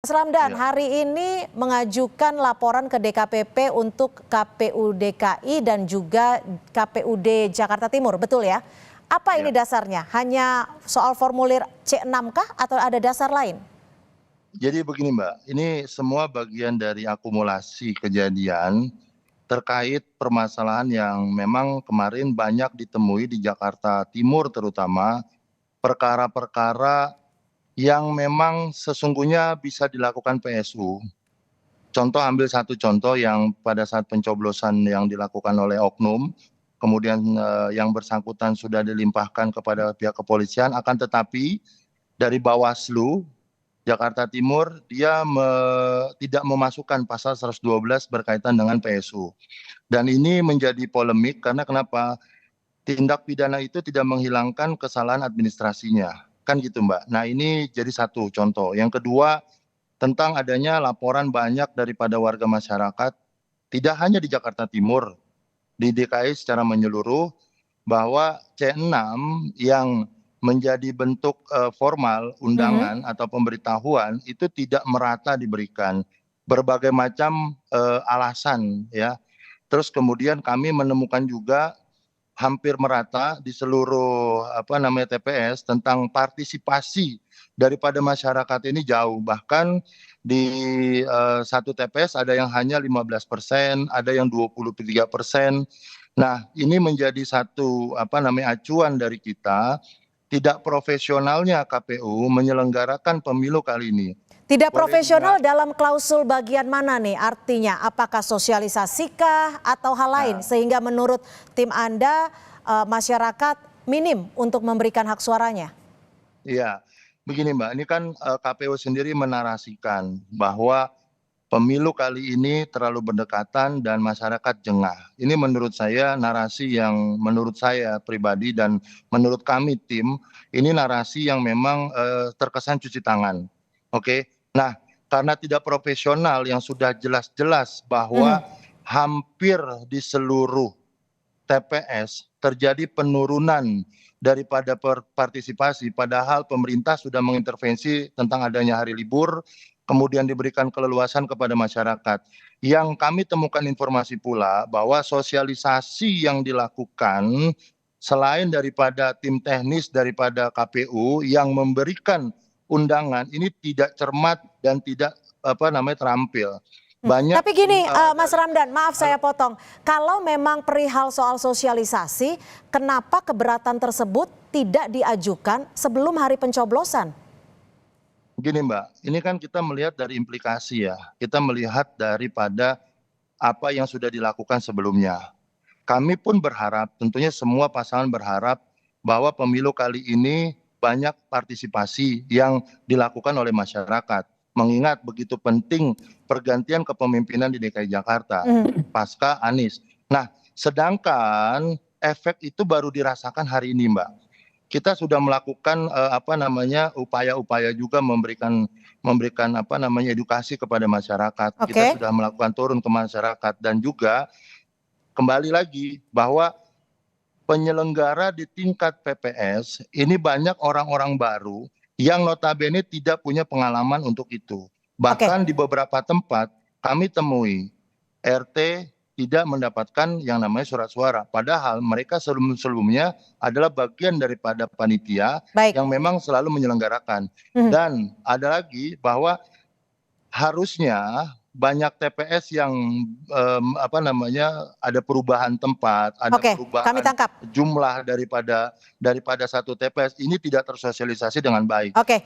Mas Ramdan, Iya, hari ini mengajukan laporan ke DKPP untuk KPU DKI dan juga KPUD Jakarta Timur, betul ya? Apa ini iya. dasarnya? Hanya soal formulir C6 kah atau ada dasar lain? Jadi begini Mbak, ini semua bagian dari akumulasi kejadian terkait permasalahan yang memang kemarin banyak ditemui di Jakarta Timur terutama, perkara-perkara yang memang sesungguhnya bisa dilakukan PSU. Contoh ambil satu contoh yang pada saat pencoblosan yang dilakukan oleh oknum, kemudian yang bersangkutan sudah dilimpahkan kepada pihak kepolisian, akan tetapi dari Bawaslu Jakarta Timur dia tidak memasukkan pasal 112 berkaitan dengan PSU. Dan ini menjadi polemik karena kenapa? Tindak pidana itu tidak menghilangkan kesalahan administrasinya. Kan gitu Mbak. Nah ini jadi satu contoh. Yang kedua, tentang adanya laporan banyak daripada warga masyarakat, tidak hanya di Jakarta Timur, di DKI secara menyeluruh, bahwa C6 yang menjadi bentuk formal Mhm. undangan atau pemberitahuan itu tidak merata diberikan. Berbagai macam alasan ya. Terus kemudian kami menemukan juga hampir merata di seluruh TPS tentang partisipasi daripada masyarakat ini jauh. Bahkan di satu TPS ada yang hanya 15%, ada yang 23%. Nah, ini menjadi satu acuan dari kita, tidak profesionalnya KPU menyelenggarakan pemilu kali ini. Tidak Boleh profesional dilihat. dalam klausul bagian mana nih artinya? Apakah sosialisasikah atau hal lain Nah, sehingga menurut tim Anda masyarakat minim untuk memberikan hak suaranya? iya, begini Mbak, ini kan KPU sendiri menarasikan bahwa pemilu kali ini terlalu berdekatan dan masyarakat jengah. Ini menurut saya narasi yang menurut saya pribadi dan menurut kami tim, ini narasi yang memang terkesan cuci tangan. Oke. Nah, karena tidak profesional yang sudah jelas-jelas bahwa Mhm. hampir di seluruh TPS terjadi penurunan daripada partisipasi, padahal pemerintah sudah mengintervensi tentang adanya hari libur, kemudian diberikan keleluasan kepada masyarakat. Yang kami temukan informasi pula bahwa sosialisasi yang dilakukan selain daripada tim teknis daripada KPU yang memberikan undangan ini tidak cermat dan tidak terampil. Banyak Tapi gini, Mas dari Ramdan, maaf saya halo. potong. Kalau memang perihal soal sosialisasi, kenapa keberatan tersebut tidak diajukan sebelum hari pencoblosan? Gini Mbak, ini kan kita melihat dari implikasi ya. Kita melihat daripada apa yang sudah dilakukan sebelumnya. Kami pun berharap, tentunya semua pasangan berharap bahwa pemilu kali ini banyak partisipasi yang dilakukan oleh masyarakat. Mengingat begitu penting pergantian kepemimpinan di DKI Jakarta Mhm. pasca Anies. Nah, sedangkan efek itu baru dirasakan hari ini Mbak. Kita sudah melakukan upaya-upaya juga memberikan edukasi kepada masyarakat. Kita Oke. sudah melakukan turun ke masyarakat dan juga kembali lagi bahwa penyelenggara di tingkat PPS ini banyak orang-orang baru yang notabene tidak punya pengalaman untuk itu. Oke. Bahkan di beberapa tempat kami temui RT tidak mendapatkan yang namanya surat suara. Padahal mereka sebelum-sebelumnya adalah bagian daripada panitia Baik. yang memang selalu menyelenggarakan. Mhm. Dan ada lagi bahwa harusnya banyak TPS yang ada perubahan tempat, ada Oke, kami perubahan tangkap. jumlah daripada satu TPS ini tidak tersosialisasi dengan baik. Oke.